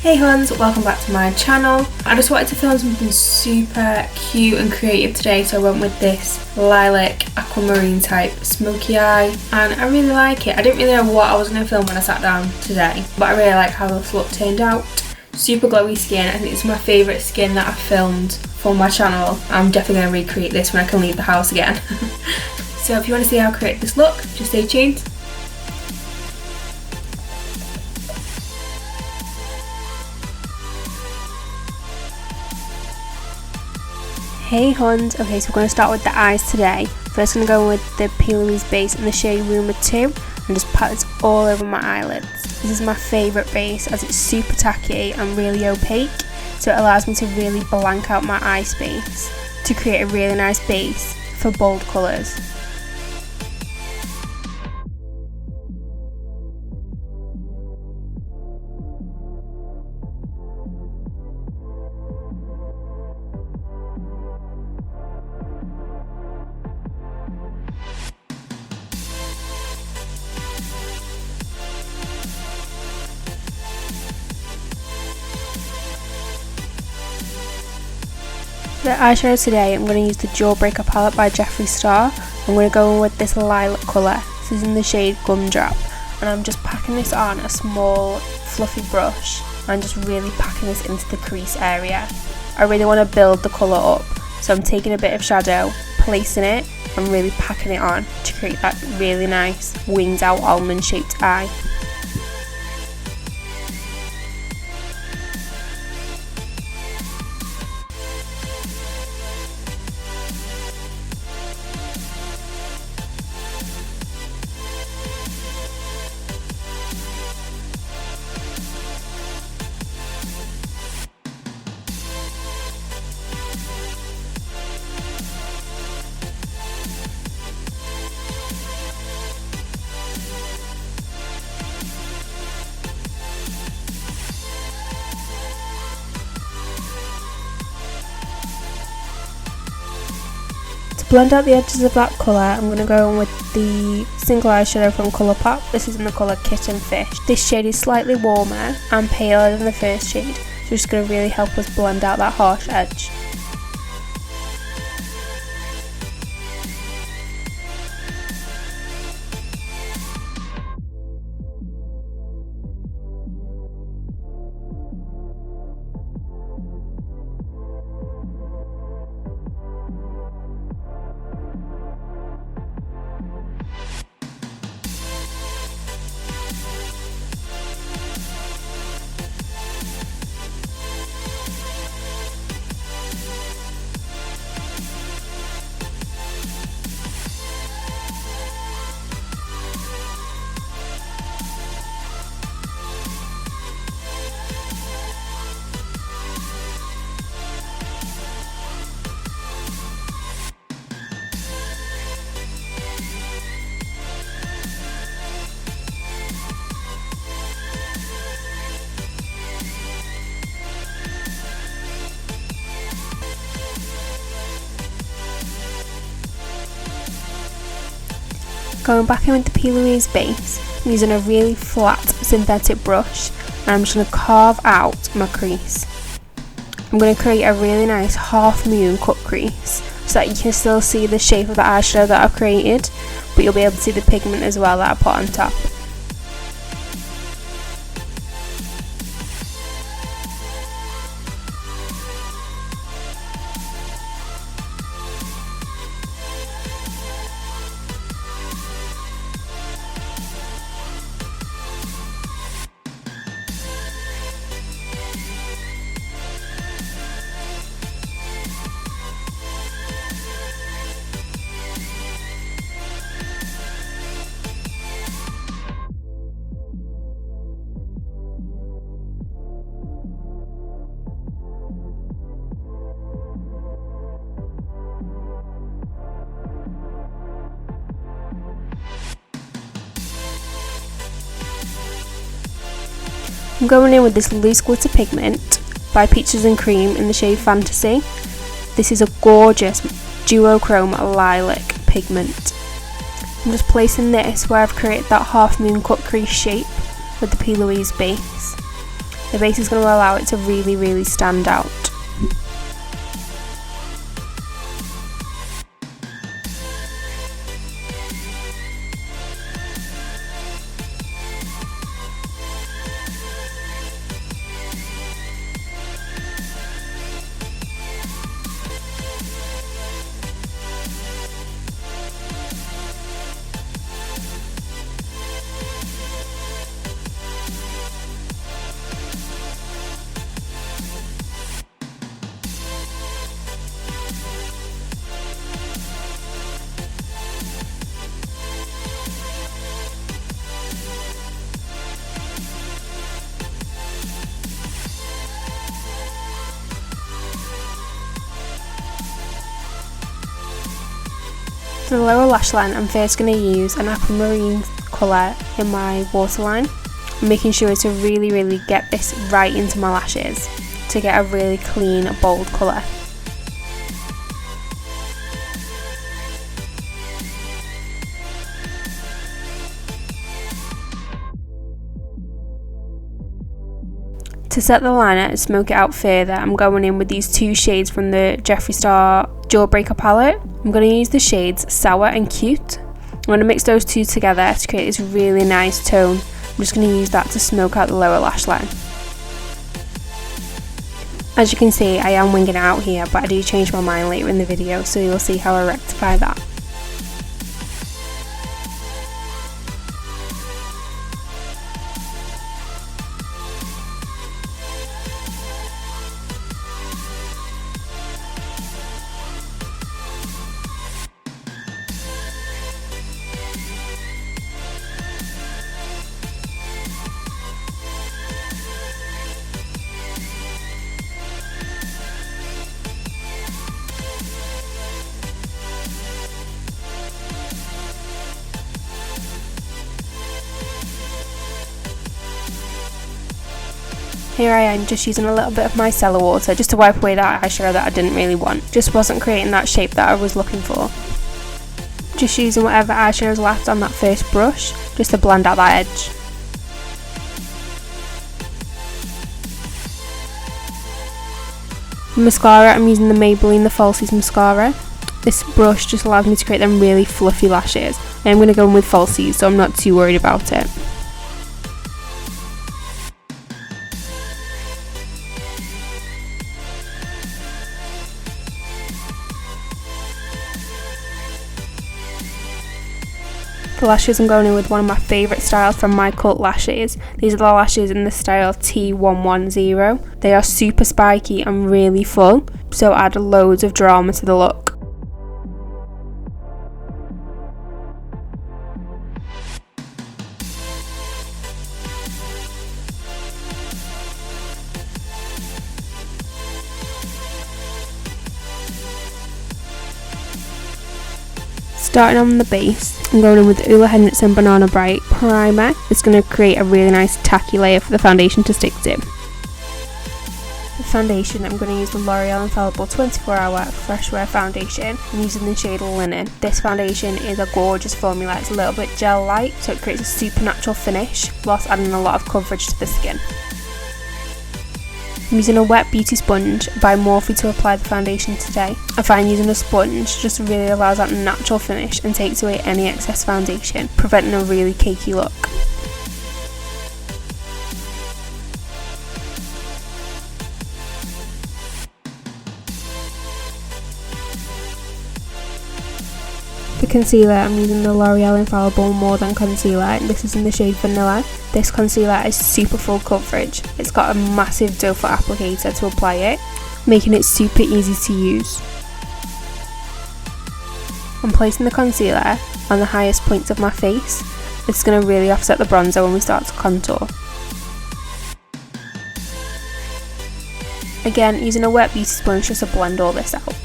Hey huns, welcome back to my channel. I just wanted to film something super cute and creative today, so I went with this lilac aquamarine type smoky eye, and I really like it. I didn't really know what I was going to film when I sat down today, but I really like how this look turned out. Super glowy skin. I think it's my favourite skin that I've filmed for my channel. I'm definitely going to recreate this when I can leave the house again. So if you want to see how I create this look, just stay tuned. Hey huns, okay, so we're going to start with the eyes today. First I'm going to go with the P.louise base in the shade Rumour 2 and just pat this all over my eyelids. This is my favourite base as it's super tacky and really opaque, so it allows me to really blank out my eye space to create a really nice base for bold colours. For the eyeshadow today, I'm going to use the Jawbreaker palette by Jeffree. I'm going to go in with this lilac colour. This is in the shade Gumdrop, and I'm just packing this on a small fluffy brush and just really packing this into the crease area. I really want to build the colour up, so I'm taking a bit of shadow, placing it and really packing it on to create that really nice winged out almond shaped eye. To blend out the edges of that colour, I'm going to go in with the single eyeshadow from Colourpop. This is in the colour Kittenfish. This shade is slightly warmer and paler than the first shade, so it's going to really help us blend out that harsh edge. Going back in with the P.louise base, I'm using a really flat synthetic brush and I'm just going to carve out my crease. I'm going to create a really nice half moon cut crease so that you can still see the shape of the eyeshadow that I've created, but you'll be able to see the pigment as well that I put on top. I'm going in with this loose glitter pigment by Peaches and Cream in the shade Fantasy. This is a gorgeous duochrome lilac pigment. I'm just placing this where I've created that half moon cut crease shape with the P.louise base. The base is going to allow it to really stand out. For the lower lash line, I'm first going to use an aquamarine colour in my waterline. I'm making sure to really get this right into my lashes to get a really clean, bold colour. To set the liner and smoke it out further, I'm going in with these two shades from the Jeffree Star Jawbreaker palette. I'm going to use the shades Sour and Cute. I'm going to mix those two together to create this really nice tone. I'm just going to use that to smoke out the lower lash line. As you can see, I am winging it out here, but I do change my mind later in the video, so you'll see how I rectify that. Here I am just using a little bit of micellar water just to wipe away that eyeshadow that I didn't really want. Just wasn't creating that shape that I was looking for. Just using whatever eyeshadow's left on that first brush just to blend out that edge. For mascara, I'm using the Maybelline the Falsies mascara. This brush just allows me to create them really fluffy lashes. I'm going to go in with falsies, so I'm not too worried about it. For lashes, I'm going in with one of my favourite styles from My Cult Lashes. These are the lashes in the style T110. They are super spiky and really full, so add loads of drama to the look. Starting on the base, I'm going in with the Ula Henderson Banana Bright Primer. It's going to create a really nice tacky layer for the foundation to stick to. The foundation, I'm going to use the L'Oreal Infallible 24 Hour Freshwear Foundation. I'm using the shade Linen. This foundation is a gorgeous formula. It's a little bit gel-like, so it creates a super natural finish, whilst adding a lot of coverage to the skin. I'm using a wet beauty sponge by Morphe to apply the foundation today. I find using a sponge just really allows that natural finish and takes away any excess foundation, preventing a really cakey look. For concealer, I'm using the L'Oreal Infallible More Than Concealer. This is in the shade Vanilla. This concealer is super full coverage. It's got a massive doe foot applicator to apply it, making it super easy to use. I'm placing the concealer on the highest points of my face. It's going to really offset the bronzer when we start to contour. Again, using a wet beauty sponge just to blend all this out.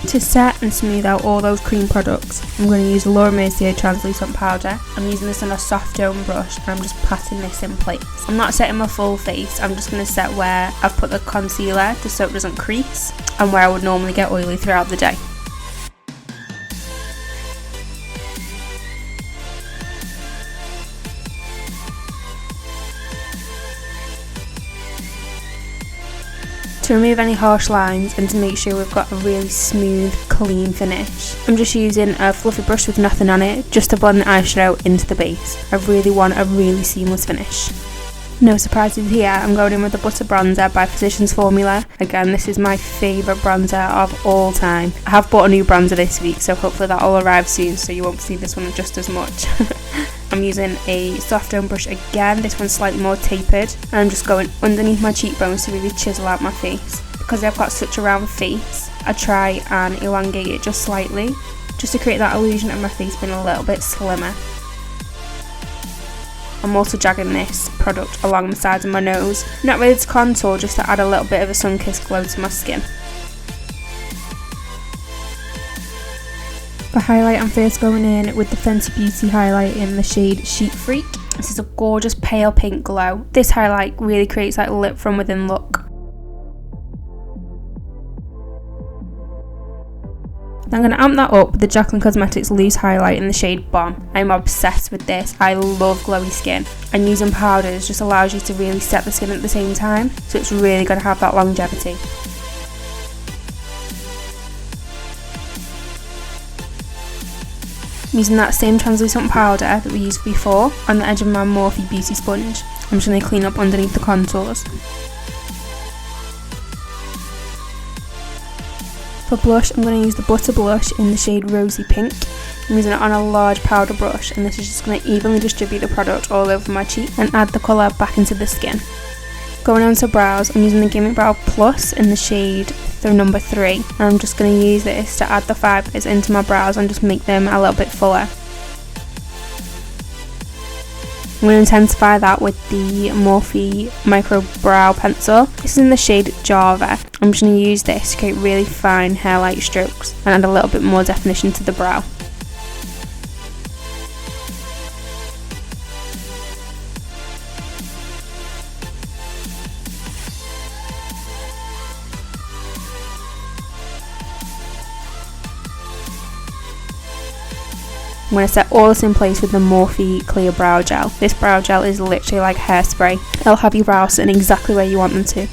To set and smooth out all those cream products, I'm going to use the Mercier translucent powder. I'm using this on a soft dome brush and I'm just patting this in place. I'm not setting my full face, I'm just going to set where I've put the concealer just so it doesn't crease and where I would normally get oily throughout the day. To remove any harsh lines and to make sure we've got a really smooth, clean finish, I'm just using a fluffy brush with nothing on it just to blend the eyeshadow into the base. I really want a really seamless finish. No surprises here, I'm going in with the Butter Bronzer by Physicians Formula. Again, this is my favourite bronzer of all time. I have bought a new bronzer this week, so hopefully that will arrive soon so you won't see this one just as much. I'm using a soft dome brush again, this one's slightly more tapered, and I'm just going underneath my cheekbones to really chisel out my face. Because I've got such a round face, I try and elongate it just slightly, just to create that illusion of my face being a little bit slimmer. I'm also dragging this product along the sides of my nose, not really to contour, just to add a little bit of a sun-kissed glow to my skin. For highlight, I'm first going in with the Fenty Beauty highlight in the shade Sheet Freak. This is a gorgeous pale pink glow. This highlight really creates that lip from within look. I'm going to amp that up with the Jaclyn Cosmetics loose highlight in the shade Bomb. I'm obsessed with this. I love glowy skin, and using powders just allows you to really set the skin at the same time, so it's really going to have that longevity. I'm using that same translucent powder that we used before on the edge of my Morphe beauty sponge. I'm just going to clean up underneath the contours. For blush, I'm going to use the Butter Blush in the shade Rosy Pink. I'm using it on a large powder brush, and this is just going to evenly distribute the product all over my cheek and add the colour back into the skin. Going on to brows, I'm using the Gimme Brow Plus in the shade number 3, and I'm just going to use this to add the fibres into my brows and just make them a little bit fuller. I'm going to intensify that with the Morphe Micro Brow Pencil. This is in the shade Java. I'm just going to use this to create really fine hairline strokes and add a little bit more definition to the brow. I'm going to set all this in place with the Morphe Clear Brow Gel. This brow gel is literally like hairspray. It'll have your brows sitting exactly where you want them to.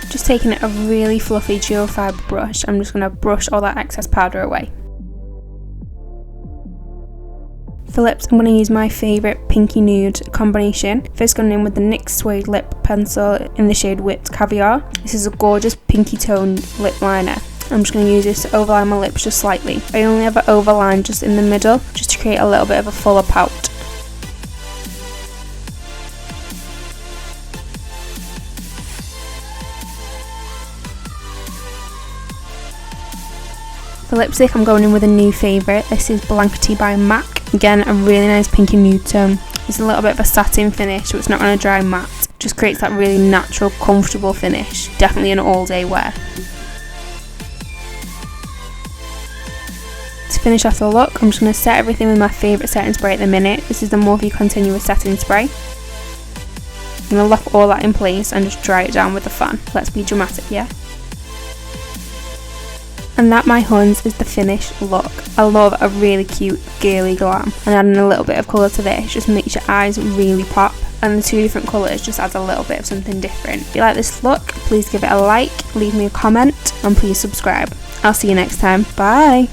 Just taking a really fluffy dual fibre brush, I'm just going to brush all that excess powder away. For lips, I'm going to use my favourite pinky nude combination. First going in with the NYX Suede Lip Pencil in the shade Whipped Caviar. This is a gorgeous pinky toned lip liner. I'm just going to use this to overline my lips just slightly. I only ever overline just in the middle, just to create a little bit of a fuller pout. For lipstick, I'm going in with a new favourite. This is Blankety by MAC. Again, a really nice pinky nude tone. It's a little bit of a satin finish, so it's not going to dry matte. Just creates that really natural, comfortable finish. Definitely an all-day wear. To finish off the look, I'm just going to set everything with my favourite setting spray at the minute. This is the Morphe Continuous Setting Spray. I'm going to lock all that in place and just dry it down with a fan. Let's be dramatic, yeah? And that, my huns, is the finished look. I love a really cute girly glam, and adding a little bit of colour to this just makes your eyes really pop, and the two different colours just adds a little bit of something different. If you like this look, please give it a like, leave me a comment, and please subscribe. I'll see you next time. Bye!